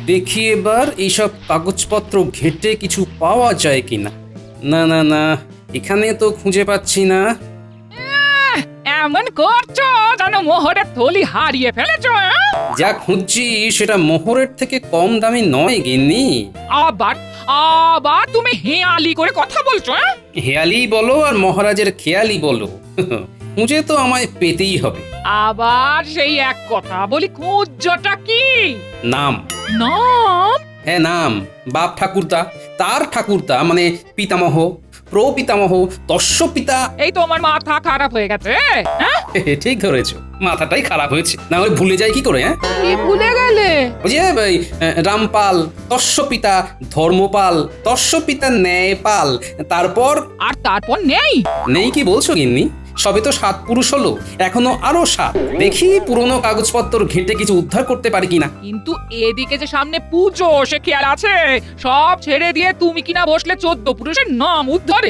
দেখি এবার এইসব কাগজপত্র ঘেঁটে কিছু পাওয়া যায় কিনা। না না না, এখানে তো খুঁজে পাচ্ছি না। এমন করছো যেন মোহরের থলি হারিয়ে ফেলেছো। যা খুঁজছি সেটা মোহরের থেকে কম দামি নয় গিন্নি। আবার আবার তুমি হেয়ালি করে কথা বলছো। হেয়ালি বলো আর মহারাজের খেয়ালি বলো, খুঁজে তো আমায় পেতেই হবে। আবার সেই এক কথা বলি, খুঁজটা কি? নাম। নাম? হ্যাঁ নাম, বাপ ঠাকুরদা, তার ঠাকুরদা মানে পিতামহ, প্রপিতামহ, তস্য পিতা। এই তোমার মাথা খারাপ হয়ে গেছে। ঠিক ধরেছো, মাথাটাই খারাপ হয়েছে, না হলে ভুলে যাই কি করে? কি ভুলে গেলে? ওই যে রামপাল, তস্য পিতা ধর্মপাল, তস্য পিতা ন্যায়পাল, তারপর আর তারপর নেই? নেই কি বলছো গিন্নি? সবে তো 7 পুরুষ হলো, এখনো আরো 7। দেখি পুরনো কাগজপত্র ঘেঁটে কিছু উদ্ধার করতে পারি কিনা। কিন্তু এদিকে যে সামনে পুজো, সে খেয়াল আছে? সব ছেড়ে দিয়ে তুমি কিনা বসলে 14 পুরুষের নাম উদ্ধারে।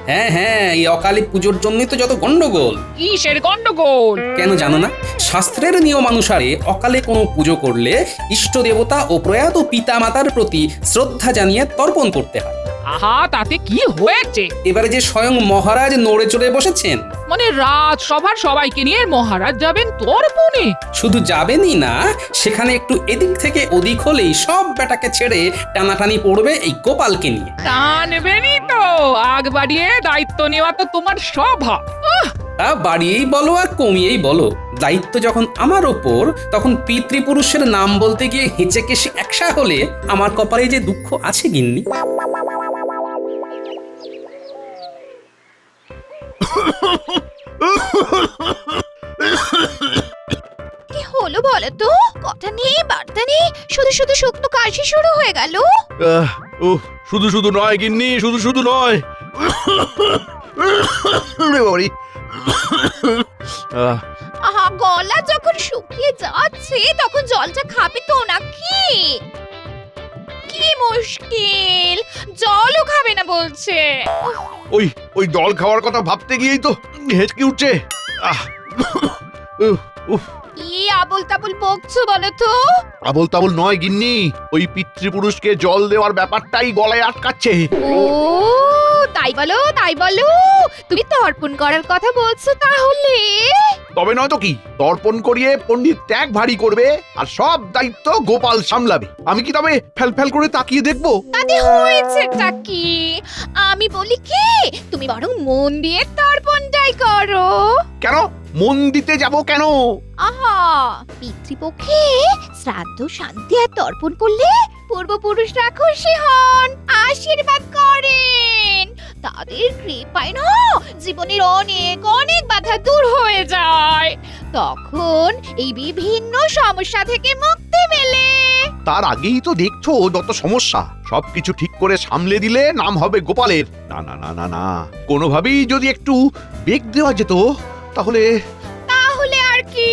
হ্যাঁ হ্যাঁ, এই অকালী পুজোর জন্যই তো যত গন্ডগোল। কিসের গন্ডগোল? কেন জানো না? শাস্ত্রের নিয়মানুসারে অকালে কোনো পুজো করলে ইষ্ট দেবতা ও প্রয়াত পিতা মাতার প্রতি শ্রদ্ধা জানিয়ে তর্পণ করতে হয়। আহা, তাতে কি হয়েছে? এবারে যে স্বয়ং মহারাজ নড়ে চড়ে বসেছেন, মানে রাজসভার সবাইকে নিয়ে মহারাজ যাবেন তর্পণে? শুধু যাবেনই না, সেখানে একটু এদিক থেকে ওদিক হলেই সব বেটাকে ছেড়ে টানাটানি পড়বে এই গোপালকে নিয়ে। টানবেনই তো, আগ বাড়িয়ে দায়িত্ব নেওয়া তো তোমার স্বভাব। তা বাড়িয়েই বলো আর কমিয়েই বলো, দায়িত্ব যখন আমার ওপর, তখন পিতৃপুরুষের নাম বলতে গিয়ে হেঁচে কেসে একসা হলে আমার কপালে যে দুঃখ আছে গিন্নি। কি হলো বলো তো? কথা নেই বার্তা নেই, শুধু শুধু শুকনো কাশি শুরু হয়ে গেল। শুধু শুধু নয় গিন্নি, শুধু শুধু নয়। আহা, গলা যখন শুকিয়ে যাচ্ছে তখন জলটা খাবে তো নাকি? কি মুশকিল, জলও খাবে না বলছে। ওই জল খাওয়ার কথা ভাবতে গিয়েই তো হেঁচকি উঠছে। কি আবল তাবল বকছো বলো তো? আবল তাবল নয় গিন্নি, ওই পিতৃপুরুষকে জল দেওয়ার ব্যাপারটাই গলায় আটকাচ্ছে। ও তাই বলো, তাই বলো, তুমি তর্পণ করার কথা বলছো তাহলে? তবে নয় তো কি, তর্পণ করিয়ে পণ্ডিত ত্যাগ ভারী করবে আর সব দায়িত্ব গোপাল সামলাবে। আমি কি তবে ফেল ফেল করে তাকিয়ে দেখবো? তাতে হয়েছেটা কি? আমি বলি কি, তুমি বরং মন দিয়ে তর্পণটাই করো। কেন মন দিতে যাব কেন? আহা, পিতৃপক্ষে শ্রাদ্ধ শান্তি আর তর্পণ করলে পূর্বপুরুষরা খুশি হন, আশীর্বাদ করেন। তাদের কৃপায় না জীবনের অনেক অনেক বাধা দূর হয়ে যায়। তখন এই বিভিন্ন সমস্যা থেকে মুক্তি মেলে। তার আগেই তো দেখছো যত সমস্যা, সবকিছু ঠিক করে সামলে দিলে নাম হবে গোপালের। না না না না না, কোনোভাবেই যদি একটু বেগ দেওয়া যেত তাহলে। তাহলে আর কি,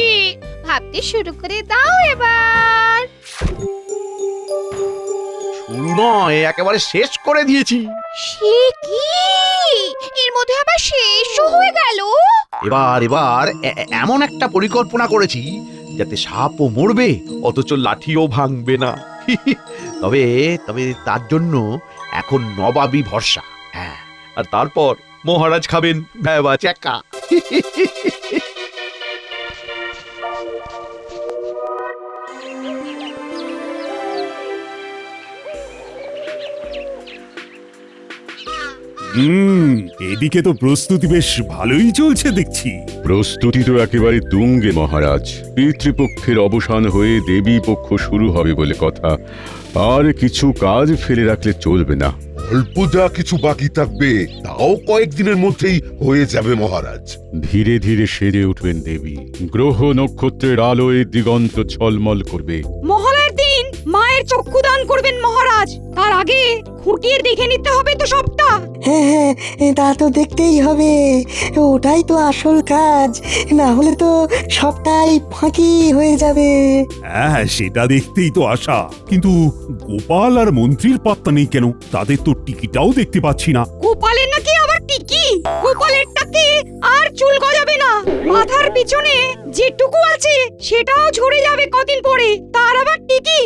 ভাবতে শুরু করে দাও এবার। শুরু নয়, একেবারে শেষ করে দিয়েছি। সে কি, এর মধ্যে আবার শেষও হয়ে গেল? এবার এমন একটা পরিকল্পনা করেছি যাতে সাপও মরবে অথচ লাঠিও ভাঙবে না। তবে তবে তার জন্য এখন নবাবী ভরসা। হ্যাঁ, আর তারপর মহারাজ খাবেন ভ্যাবা চ্যাকা। এদিকে তো প্রস্তুতি বেশ ভালোই চলছে দেখছি। প্রস্তুতি তো একেবারে তুঙ্গে মহারাজ। পিতৃপক্ষের অবসান হয়ে দেবী পক্ষ শুরু হবে বলে কথা, আর কিছু কাজ ফেলে রাখলে চলবে না। অল্প যা কিছু বাকি থাকবে তাও কয়েকদিনের মধ্যেই হয়ে যাবে মহারাজ। ধীরে ধীরে সেরে উঠবেন দেবী, গ্রহ নক্ষত্রের আলোয় দিগন্ত ঝলমল করবে। মহালয়ার দিন মায়ের চক্ষুদান করবেন মহারাজ, তার আগে খুঁটিয়ে দেখে নিতে হবে তো সবটা। হ্যাঁ হ্যাঁ, তা তো দেখতেই হবে, ওটাই তো আসল কাজ, না হলে তো সবটাই ফাঁকি হয়ে যাবে। হ্যাঁ, সেটা দেখতেই তো আশা, কিন্তু গোপাল আর মন্ত্রীর পাত্তা নেই কেন? তাদের তো টিকিটাও দেখতে পাচ্ছি না। গোপালের নাকি আবার টিকি? গোপালেরটা থাকে আর চুল গজাবে না, মাথার পিছনে যেটুকু আছে সেটাও ঝরে যাবে কদিন পরে, তার আবার টিকি।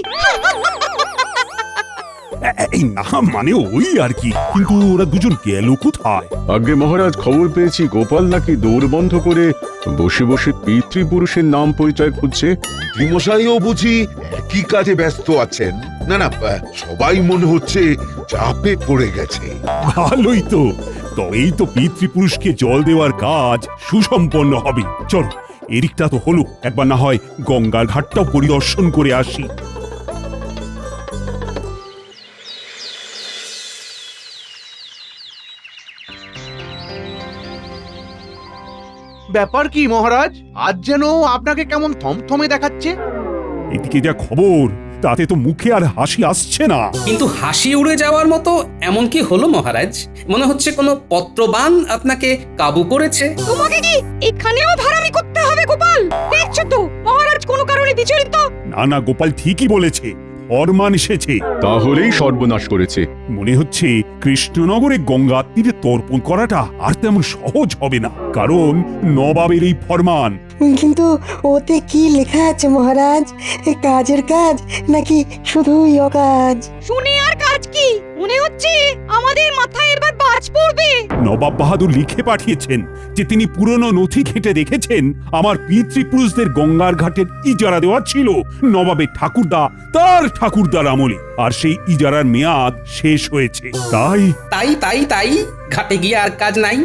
এই না মানে ওই আর কি, কিন্তু ওরা দুজন গেল কোথায়? আগে মহারাজ, খবর পেয়েছি গোপাল নাকি দৌড় বন্ধ করে বসে বসে পিতৃপুরুষের নাম পরিচয় খুঁজছে। মশাইও বুঝি একই কাজে ব্যস্ত আছেন। না না, সবাই মনে হচ্ছে চাপে পড়ে গেছে। ভালোই তো, তবেই তো পিতৃপুরুষকে জল দেওয়ার কাজ সুসম্পন্ন হবে। চল, এদিকটা তো হলো, একবার না হয় গঙ্গার ঘাটটাও পরিদর্শন করে আসি। ব্যাপার কি মহারাজ, আজ যেন আপনাকে কেমন থমথমে দেখাচ্ছে? এদিকে যা খবর, তাতে তো মুখে আর হাসি আসছে না। কিন্তু হাসি উড়ে যাওয়ার মতো এমন কি হলো মহারাজ? মনে হচ্ছে কোনো পত্রবান আপনাকে কাবু করেছে। তোমাকে কি এখানেও ভাড়ামি করতে হবে গোপাল? দেখছো তো মহারাজ কোনো কারণে বিচলিত। না না, গোপাল ঠিকই বলেছে, ফরমান এসেছে। তাহলেই সর্বনাশ করেছে। মনে হচ্ছে কৃষ্ণনগরে গঙ্গার তীরে তর্পণ করাটা আর তেমন সহজ হবে না, কারণ নবাবের এই ফরমান। কিন্তু ওতে কি লেখা আছে মহারাজ? কাজের কাজ নাকি শুধুই অকাজ? শুনে আর কাজ কি? মনে হচ্ছে আমাদের মাথায় এবার বাজ পড়বে। নবাব বাহাদুর লিখে পাঠিয়েছেন যে তিনি পুরনো নথি ঘেঁটে দেখেছেন আমার পিতৃপুরুষদের গঙ্গার ঘাটের ইজারা দেওয়া ছিল নবাবের ঠাকুরদা তার ঠাকুরদার আমলে, আর সেই ইজারার মেয়াদ শেষ হয়েছে। তাই তাই তাই তাই ঘাটে গিয়ে আর কাজ নাই।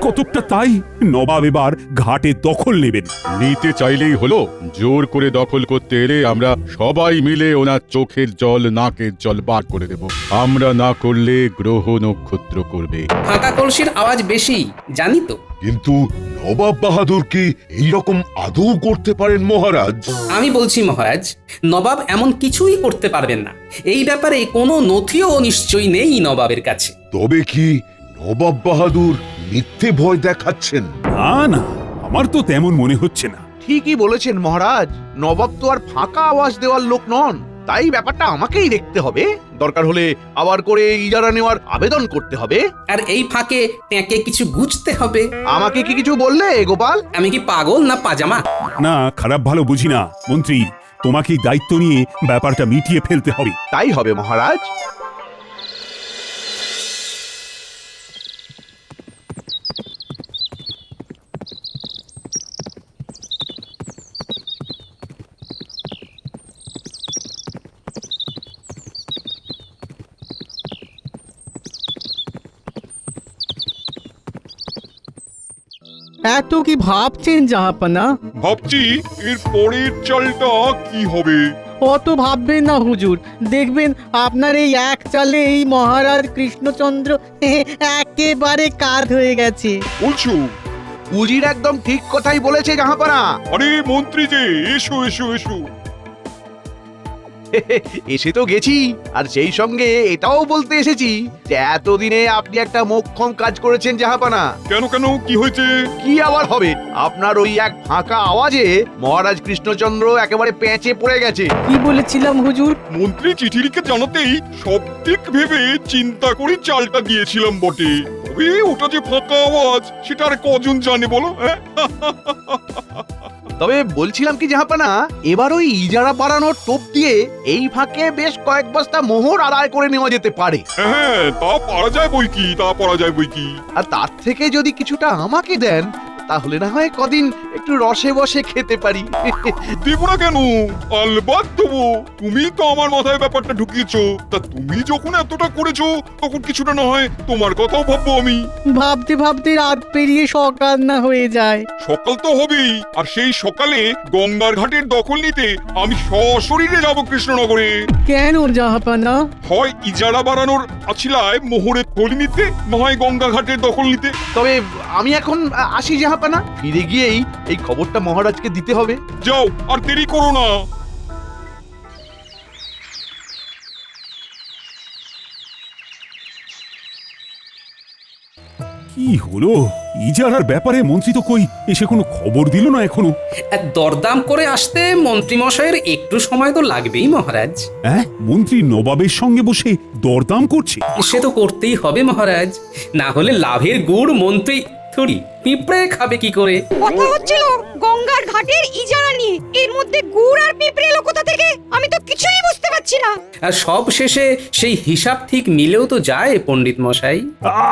কতকটা তাই নবাব এবার ঘাটে দখল নেবেন। নিতে চাইলেই হলো, জোর করে দখল করতে এলে আমরা সবাই মিলে ওনার চোখের জল নাকের জল বার করে দেব। আমরা না করলে গ্রহ নক্ষত্র করবে। ফাঁকা কলসির আওয়াজ বেশি, জানি তো। কিন্তু নবাব বাহাদুর কি এইরকম আদৌ করতে পারেন মহারাজ? আমি বলছি মহারাজ, নবাব এমন কিছুই করতে পারবেন না। এই ব্যাপারে কোনো নথিও নিশ্চয়ই নেই নবাবের কাছে। তবে কি নবাব বাহাদুর মিথ্যে ভয় দেখাচ্ছেন? না না, আমার তো তেমন মনে হচ্ছে না। ঠিকই বলেছেন মহারাজ, নবাব তো আর ফাঁকা আওয়াজ দেওয়ার লোক নন। তাই ব্যাপারটা আমাকেই দেখতে হবে, দরকার হলে আবার করে ইজারা নেওয়ার আবেদন করতে হবে। আর এই ফাঁকে ট্যাঁকে কিছু গুছতে হবে। আমাকে কি কিছু বললে গোপাল? আমি কি পাগল না পাজামা? না, খারাপ ভালো বুঝি না মন্ত্রী, তোমাকেই দায়িত্ব নিয়ে ব্যাপারটা মিটিয়ে ফেলতে হবে। তাই হবে মহারাজ। এত কি ভাবছেন জাহাপানা? ভাবছি এর পরের চালটা কি হবে। অত ভাববেন না হুজুর, দেখবেন আপনার এই এক চালে এই মহারাজ কৃষ্ণচন্দ্র একেবারে কাত হয়ে গেছে। বলছো? উজির একদম ঠিক কথাই বলেছে জাহাপানা। আরে মন্ত্রী যে, এসো এসো এসো। এসে তো গেছি, আর সেই সঙ্গে এটাও বলতে এসেছি যে এতদিনে আপনি একটা মোক্ষম কাজ করেছেন জাহাপানা। কেন কেন, কি হয়েছে? কি আবার হবে, আপনার ওই এক ফাঁকা আওয়াজে মহারাজ কৃষ্ণচন্দ্র একেবারে পেঁচে পড়ে গেছে। কি বলেছিলাম হুজুর? মন্ত্রী চিঠি লিখে জানাতেই সব দিক ভেবে চিন্তা করে চালটা দিয়েছিলাম বটে, তবে ওটা যে ফাঁকা আওয়াজ সেটা আর কজন জানে বলো? হ্যাঁ? তবে বলছিলাম কি জাহাপানা, এবার ওই ইজারা বাড়ানোর টোপ দিয়ে এই ফাঁকে বেশ কয়েক বস্তা মোহর আদায় করে নেওয়া যেতে পারে। হ্যাঁ, তা পারা যায় বই কি, তা পারা যায় বই কি। আর তার থেকে যদি কিছুটা আমাকে দেন, তাহলে না হয় কদিন একটু রসে বসে খেতে পারি। দেব না কেন, আলবাত দেবো। তুমি তো আমার মাথায় ব্যাপারটা ঢুকিয়েছো, তা তুমি যখন এতটা করেছো তখন কিছুটা না হয় তোমার কথাও ভাববো আমি। ভাবতে ভাবতে রাত পেরিয়ে সকাল না হয়ে যায়। সকাল তো হবেই, আর সেই সকালে গঙ্গার ঘাটের দখল নিতে আমি সশরীরে যাব কৃষ্ণনগরে। কেন জাহাপানা? হয় ইজারা বাড়ানোর আছিলায় মোহরের থলি নিতে, না হয় গঙ্গা ঘাটের দখল নিতে। তবে আমি এখন আসি জাহাপানা, ফিরে গিয়েই এই খবরটা মহারাজকে দিতে হবে। যাও, আর দেরি করো না। কি হলো? ইজারার ব্যাপারে মন্ত্রী তো কই এসে কোনো খবর দিল না এখনো। দরদাম করে আসতে মন্ত্রীমশাইয়ের একটু সময় তো লাগবেই মহারাজ। হ্যাঁ, মন্ত্রী নবাবের সঙ্গে বসে দরদাম করছে। সে তো করতেই হবে মহারাজ, না হলে লাভের গুড় মন্ত্রী থুড়ি পিঁপড়ে খাবে কি করে? কথা হচ্ছিল গঙ্গার ঘাটের ইজারা নিয়ে, এর মধ্যে গুড় আর পিঁপড়ে এলো কোথা থেকে আমি তো কিছুই বুঝতে পারছি না। আর সব শেষে সেই হিসাব ঠিক মিলেও তো যায় পণ্ডিত মশাই।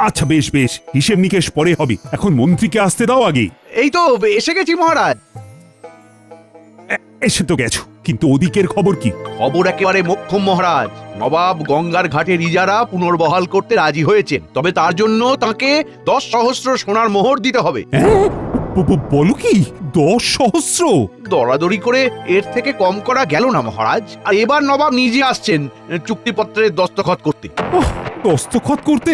আচ্ছা বেশ বেশ, হিসেব নিকেশ পরে হবে, এখন মন্ত্রীকে আসতে দাও আগে। এই তো এসে গেছি মহারাজ। এসে তো গেছো, কিন্তু ওদিকের খবর কি? খবর একেবারে মোক্ষম মহারাজ। নবাব গঙ্গার ঘাটের ইজারা পুনর্বহাল করতে রাজি হয়েছেন, তবে তার জন্য তাকে 10 সহস্র সোনার মোহর দিতে হবে। হ্যাঁ? বলো কি, 10 সহস্র? দরাদরি করে এর থেকে কম করা গেল না মহারাজ। আর এবার নবাব নিজে আসছেন চুক্তিপত্রের দস্তখত করতে। দস্তখত করতে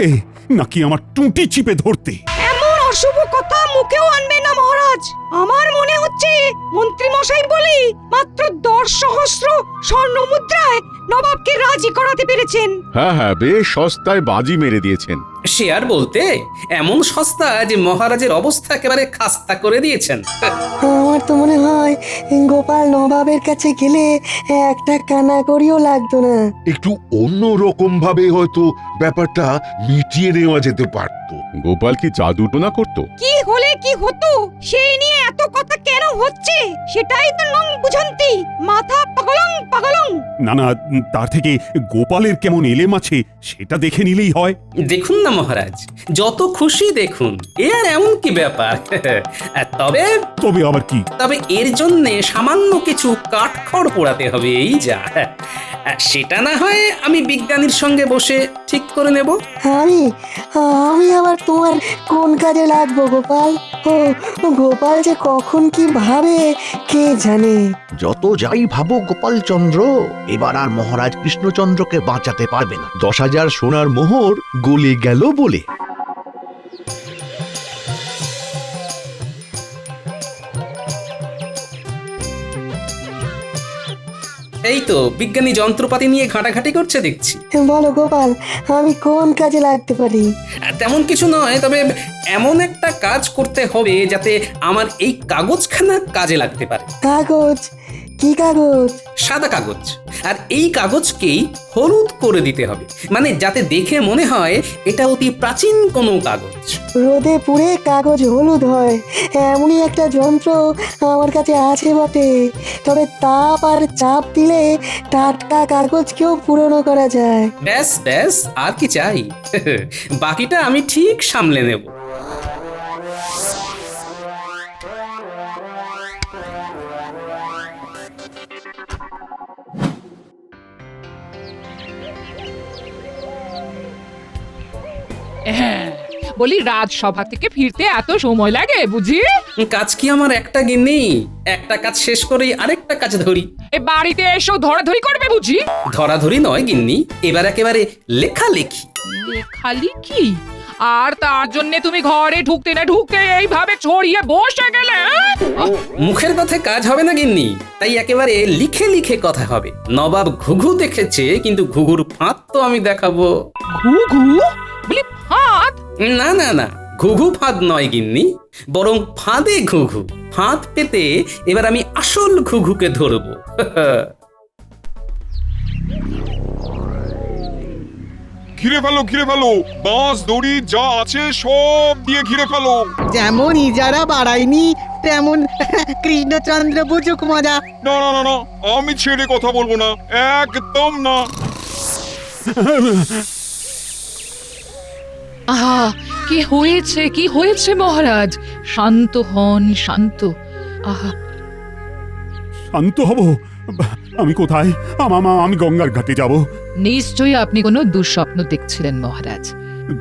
নাকি আমার টুঁটি চিপে ধরতে? এমন অশুভ কথা মুখেও আনবে না মহারাজ। আমার মনে হচ্ছে মন্ত্রী মশাই বলি মাত্র 10 সহস্র স্বর্ণ মুদ্রায় নবাবকে রাজি করাতে পেরেছেন। হ্যাঁ হ্যাঁ, বেশ সস্তায় বাজি মেরে দিয়েছেন। শেয়ার বলতে এমন সস্তা যে মহারাজের অবস্থা একেবারে খাস্তা করে দিয়েছেন। আমার তো মনে হয় গোপাল নবাবের কাছে গেলে একটা কানাকড়িও লাগতো না। একটু অন্য রকম ভাবে হয়তো ব্যাপারটা মিটিয়ে নেওয়া যেতে পারতো। গোপাল কি জাদুটোনা করতো? কি হলে কি হতো সেই নিয়ে এত কথা কেন হচ্ছে সেটাই তো নং বুঝন্তি। মাথা পাগলং পাগলং। না না, তার থেকে গোপালের কেমন এলেম আছে সেটা দেখে নিলেই হয়। দেখুন না মহারাজ, যত খুশি দেখুন, এ আর এমন কি ব্যাপার। তবে তবে আবার কি? তবে এর জন্য সামান্য কিছু কাঠখড় পোড়াতে হবে, এই যা। সেটা না হয় আমি বিজ্ঞানীর সঙ্গে বসে ঠিক করে নেব। আমি আমি আবার তোমার কোন কাজে লাগবো গোপাল? ও গোপাল যে কখন কি ভাবে কে জানে। যত যাই ভাবো গোপাল চন্দ্র, এবার আর মহারাজ কৃষ্ণচন্দ্রকে বাঁচাতে পারবে না। 10,000 সোনার মোহর গলে গেল বলে। এই তো বিজ্ঞানী যন্ত্রপাতি নিয়ে ঘাটাঘাটি করছে দেখছি। বলো গোপাল, আমি কোন কাজে লাগতে পারি? তেমন কিছু নয়, তবে এমন একটা কাজ করতে হবে যাতে আমার এই কাগজখানা কাজে লাগতে পারে। কাগজ? কি কাগজ? সাদা কাগজ। আর এই কাগজকেই হলুদ করে দিতে হবে, মানে যাতে দেখে মনে হয় এটা অতি প্রাচীন কোনো কাগজ। রোদে পুড়ে কাগজ হলুদ হয় এমনই একটা যন্ত্র আমার কাছে আছে বটে। তবে তাপ আর চাপ দিলে টাটকা কাগজকেও পুরনো করা যায়। ব্যাস ব্যাস, আর কি চাই? বাকিটা আমি ঠিক সামলে নেব। হ্যাঁ, বলি রাজসভা থেকে ফিরতে এত সময় লাগে বুঝি? কাজ কি আমার একটা গিন্নি? একটা কাজ শেষ করেই আরেকটা কাজ ধরি। এ বাড়িতে এসো ধরাধরি করবে বুঝি? ধরাধরি নয় গিন্নি, এবার একেবারে লেখালেখি। লেখালেখি? আর তার জন্য তুমি ঘরে ঢুকতে না ঢুকতে এইভাবে ছড়িয়ে বসে গেলে? মুখের কথায় কাজ হবে না গিন্নি, তাই একেবারে লিখে লিখে কথা হবে। নবাব ঘুঘু দেখেছে, কিন্তু ঘুঘুর ফাঁদ তো আমি দেখাবো। ঘুঘু? বলি ফাঁদ? না না না, ঘুঘু ফাঁদ নয় গিন্নি, বরং ফাঁদে ঘুঘু। ফাঁদ পেতে এবার আমি আসল ঘুঘুকে ধরবো। ঘিরে ফেলো, ঘিরে ফেলো, বাঁশ দড়ি যা আছে সব দিয়ে ঘিরে ফেলো। যেমন ইজারা বাড়ায়নি তেমন কৃষ্ণচন্দ্র বুঝুক মজা। না না না না, আমি ছেড়ে কথা বলবো না, একদম না। আহা, কি হয়েছে কি হয়েছে মহারাজ? শান্ত হন, শান্ত। আহা, শান্ত হব? আমি কোথায়? আমি গঙ্গার ঘাটে যাব। নিশ্চয়ই আপনি কোনো দুঃস্বপ্ন দেখছিলেন মহারাজ।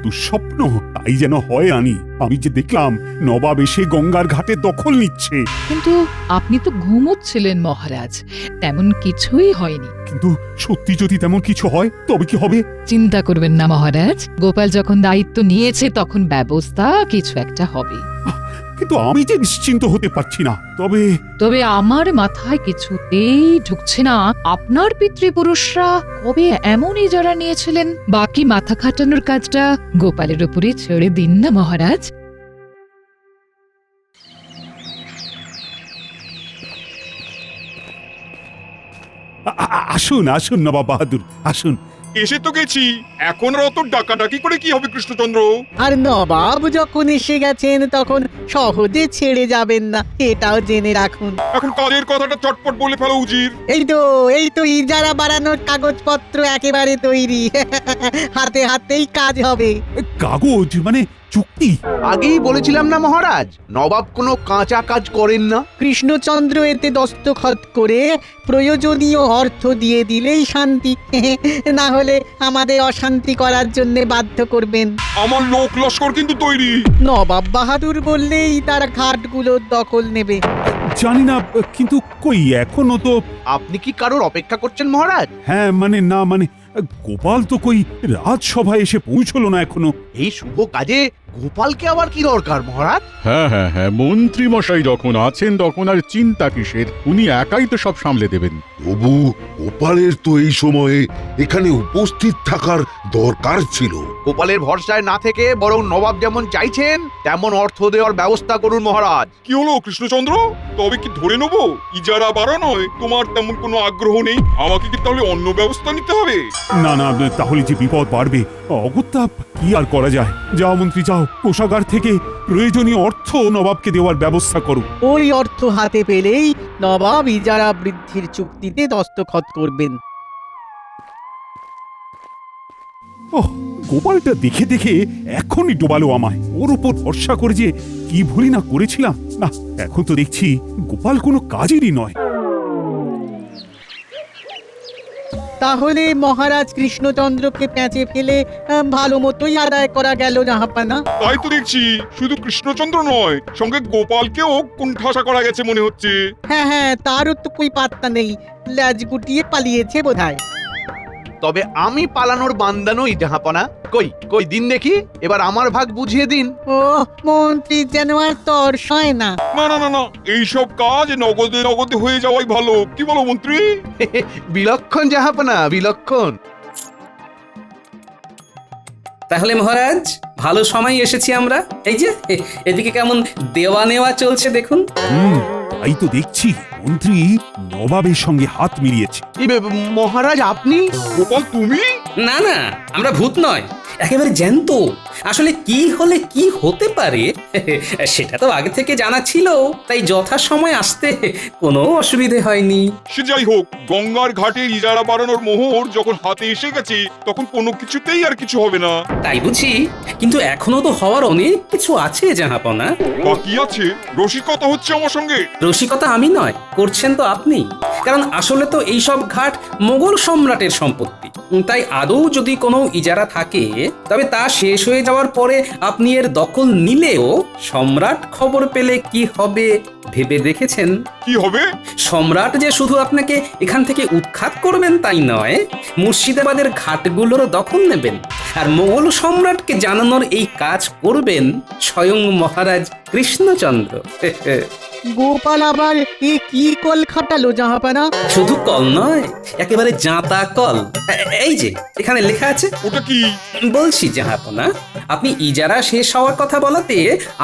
দুঃস্বপ্ন? তাই যেন হয় রানী। আমি যে দেখলাম নবাব এসে গঙ্গার ঘাটে দখল নিচ্ছে। কিন্তু আপনি তো ঘুমোচ্ছিলেন মহারাজ, তেমন কিছুই হয়নি। কিন্তু সত্যি যদি তেমন কিছু হয় তবে কি হবে? চিন্তা করবেন না মহারাজ, গোপাল যখন দায়িত্ব নিয়েছে তখন ব্যবস্থা কিছু একটা হবে। কিন্তু আমি যে নিশ্চিন্ত হতে পারছি না। তবে আমার মাথায় কিছুতেই ঢুকছে না আপনার পিতৃপুরুষরা কবে এমনই যারা নিয়েছিলেন। বাকি মাথা খাটানোর কাজটা গোপালের উপরে ছেড়ে দিন না মহারাজ। আসুন আসুন নবাব বাহাদুর, আসুন এসে তো গেছি, এখন আর অত ডাকাডাকি করে কি হবে কৃষ্ণচন্দ্র? আর নবাব যখন এসে গেছেন তখন সহজে ছেড়ে যাবেন না, এটাও জেনে রাখুন। এখন কাজের কথাটা চটপট বলে ফেলো উজির। এই তো ইজারা বাড়ানোর কাগজপত্র একেবারে তৈরি। হাতে হাতেই কাজ হবে। কাগজ মানে চুক্তি? আগেই বলেছিলাম না মহারাজ, নবাব কোনো কাঁচা কাজ করেন না। কৃষ্ণচন্দ্র এতে দস্তখত করে প্রয়োজনীয় অর্থ দিয়ে দিলেই শান্তি। না হলে আমাদের অশান্তি করার জন্য বাধ্য করবেন। আমার লোক লস্কর কিন্তু তৈরি। নবাব বাহাদুর বললেই তার ঘাটগুলোর দখল নেবে। জানি না, কিন্তু কই এখনো তো। আপনি কি কারোর অপেক্ষা করছেন মহারাজ? হ্যাঁ মানে না মানে গোপাল তো কই রাজসভায় এসে পৌঁছলো না এখনো। এই শুভ কাজে গোপালকে আবার কি দরকার মহারাজ? হ্যাঁ, মন্ত্রী মশাই যখন আছেন তখন আর চিন্তা কিসের, উনি একাই তো সব সামলে দেবেন। তবু গোপালের তো এই সময়ে এখানে উপস্থিত থাকার দরকার ছিল। গোপালের ভরসায় না থেকে বরং নবাব যেমন চাইছেন তেমন অর্থ দেওয়ার ব্যবস্থা করুন মহারাজ। কি হলো কৃষ্ণচন্দ্র, তবে কি ধরে নেবো ইজারা বাড়ানোয় তোমার তেমন কোনো আগ্রহ নেই? আমাকে কি তাহলে অন্য ব্যবস্থা নিতে হবে? না না, তাহলে যে বিপদ বাড়বে। অগত্যা কি আর করা যায়? যাও মন্ত্রী যাও, কোষাগার থেকে প্রয়োজনীয় অর্থ নবাবকে দেওয়ার ব্যবস্থা করো। ওই অর্থ হাতে পেলেই নবাব ইজারা বৃদ্ধির চুক্তিতে দস্তখত করবেন। ওহ, গোপালটা দেখে দেখে এখনই ডোবালো আমায়। ওর উপর ভরসা করে যে কি ভুলই না করেছিলাম। না, এখন তো দেখছি গোপাল কোনো কাজেরই নয়। তাহলে মহারাজ কৃষ্ণচন্দ্রকে প্যাঁচে ফেলে ভালো মতোই আদায় করা গেল জাহাপানা। তাই তো দেখছি, শুধু কৃষ্ণচন্দ্র নয়, সঙ্গে গোপালকেও কুণ্ঠাসা করা গেছে মনে হচ্ছে। হ্যাঁ, তারও তো কই পাত্তা নেই, ল্যাজ গুটিয়ে পালিয়েছে বোধহয়। তবে আমি পালানোর বান্দা নই জাহাপনা। কই দিন দেখি, এবার আমার ভাগ বুঝিয়ে দিন। ও মন্ত্রী যেন আর তর সয় না। না, এইসব কাজ নগদে নগদে হয়ে যাওয়াই ভালো, কি বলো মন্ত্রী? বিলক্ষণ জাহাপনা, বিলক্ষণ। তাহলে মহারাজ, ভালো সময় এসেছি আমরা। এই যে এদিকে কেমন দেওয়া নেওয়া চলছে দেখুন। তাই তো দেখছি মন্ত্রী নবাবের সঙ্গে হাত মিলিয়েছে। মহারাজ আপনি? গোপাল তুমি? না, আমরা ভূত নয়, একেবারে জ্যান্ত। আসলে কি হলে কি হতে পারে সেটা তো আগে থেকে জানা ছিল, তাই যথাসময় আসতে কোনো অসুবিধে হয়নি। সে যাই হোক, গঙ্গার ঘাটে ইজারা বাড়ানোর মোহর যখন হাতে এসে গেছে তখন কোনো কিছুতেই আর কিছু হবে না। তাই বুঝি, কিন্তু এখনো তো হওয়ার অনেক কিছু আছে জাহাপনা। বাকি আছে? রসিকতা হচ্ছে আমার সঙ্গে? রসিকতা আমি নয়, করছেন তো আপনি। কারণ আসলে তো এইসব ঘাট মোগল সম্রাটের সম্পত্তি, তাই আদৌ যদি কোনো ইজারা থাকে তবে তা শেষ হয়ে যাওয়ার পরে আপনি এর দখল নিলেও সম্রাট খবর পেলে কি হবে ভেবে দেখেছেন? কি হবে? সম্রাট যে শুধু আপনাকে এখান থেকে উৎখাত করবেন তাই নয়, মুর্শিদাবাদের ঘাটগুলোর দখল নেবেন। আর মোগল সম্রাটকে জানানোর এই কাজ করবেন স্বয়ং মহারাজ কৃষ্ণচন্দ্র। গোপাল আবার এ কি কল খাটালো জাহাপানা? শুধু কল নয়, একেবারে জাঁতা কল। এই যে এখানে লেখা আছে। ওটা কি? বলছি জাহাপনা, আপনি ইজারা শেষ হওয়ার কথা বলাতে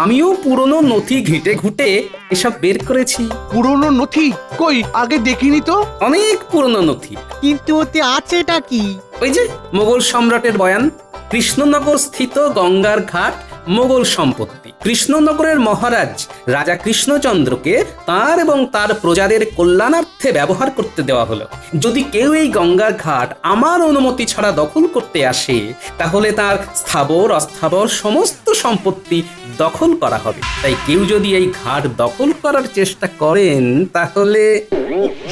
আমিও পুরনো নথি ঘেঁটে ঘুটে এসব বের করেছি। পুরনো নথি? কই আগে দেখিনি তো। অনেক পুরনো নথি। কিন্তু ওতে আছেটা কি? ওই যে মোগল সম্রাটের বয়ান, কৃষ্ণনগর স্থিত গঙ্গার ঘাট মোগল সম্পত্তি। কৃষ্ণনগরের মহারাজ রাজা কৃষ্ণচন্দ্রকে তার এবং তার প্রজাদের কল্যাণার্থে ব্যবহার করতে দেওয়া হলো। যদি কেউ এই গঙ্গার ঘাট আমার অনুমতি ছাড়া দখল করতে আসে তাহলে তার স্থাবর অস্থাবর সমস্ত সম্পত্তি দখল করা হবে। তাই কেউ যদি এই ঘাট দখল করার চেষ্টা করেন তাহলে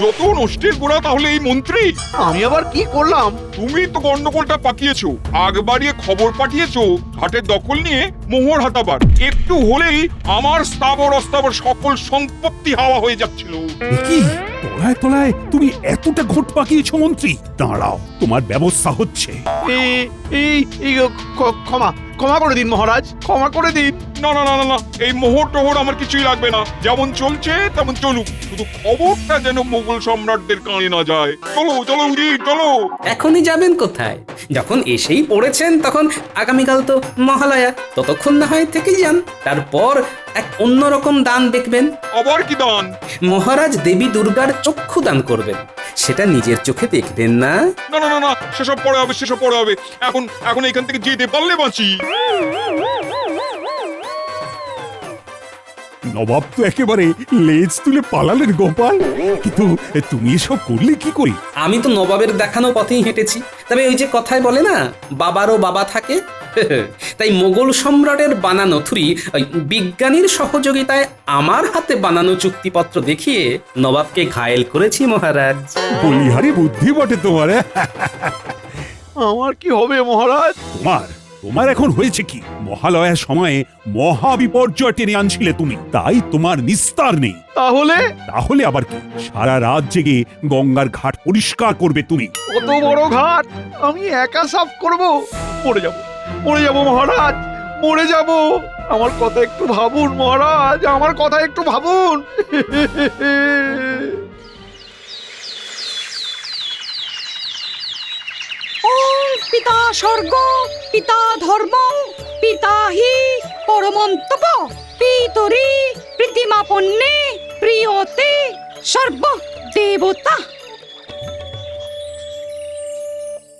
যত নষ্টের গোড়া তাহলে এই মন্ত্রী। আমি আবার কি করলাম? তুমি তো গন্ডগোলটা পাকিয়েছো, আগ বাড়িয়ে খবর পাঠিয়েছো ঘাটের দখল নিয়ে মোহর হাতাবার। একটু হলেই আমার স্থাবর অস্থাবর সকল সম্পত্তি হাওয়া হয়ে যাচ্ছিল। কি তলায় তলায় তুমি এতটা ঘোট পাকিয়েছো মন্ত্রী? দাঁড়াও, তোমার ব্যবস্থা হচ্ছে। ক্ষমা করে দিন মহারাজ, ক্ষমা করে দিন। না, এই মোহর টোহর আমার কিছুই লাগবে না। যেমন চলছে তেমন চলুক, শুধু খবরটা যেন মোগল সম্রাটদের কানে না যায়। চলো উজির, চলো। এখনই যাবেন কোথায়? যখন এসেই পড়েছেন তখন আগামীকাল তো মহালয়া, ততক্ষণ না হয় থেকে যান। তারপর এক অন্যরকম দান দেখবেন। আবার কি দান? মহারাজ দেবী দুর্গার চক্ষু দান করবেন। সেটা নিজের চোখে দেখবেন না? না না না না, সেসব পরে হবে, সেসব পরে হবে। এখন এখন এখান থেকে যেতে পারলে বাঁচি। নবাব তো একেবারে লেজ তুলে পালালেন গোপাল, কিন্তু তুমি এসব করলে কি করে? আমি তো নবাবের দেখানো পথেই হেঁটেছি। তবে ওই যে কথায় বলে না, বাবারও বাবা থাকে। তাই মোগল সম্রাটের বানানো থুরি ওই বিজ্ঞানীর সহযোগিতায় আমার হাতে বানানো চুক্তিপত্র দেখিয়ে নবাবকে ঘায়েল করেছি মহারাজ। বলিহারি বুদ্ধি বটে তোমার। আমার কি হবে মহারাজ? তোমার এখন হয়েছে কি? মহালয়ার সময়ে মহা বিপর্যয় টেনে আনছিলে তুমি, তাই তোমার নিস্তার নেই। তাহলে আবার কি? সারা রাত জেগে গঙ্গার ঘাট পরিষ্কার করবে তুমি। কত বড় ঘাট আমি একা সাফ করব? মরে যাব মহারাজ, মরে যাব। আমার কথা একটু ভাবুন মহারাজ, আমার কথা একটু ভাবুন। ওম পিতা স্বর্গ পিতা ধর্ম পিতা হি পরমন্তপ পিতরি প্রীতিমাপন্নে প্রিয়তে সর্ব দেবতা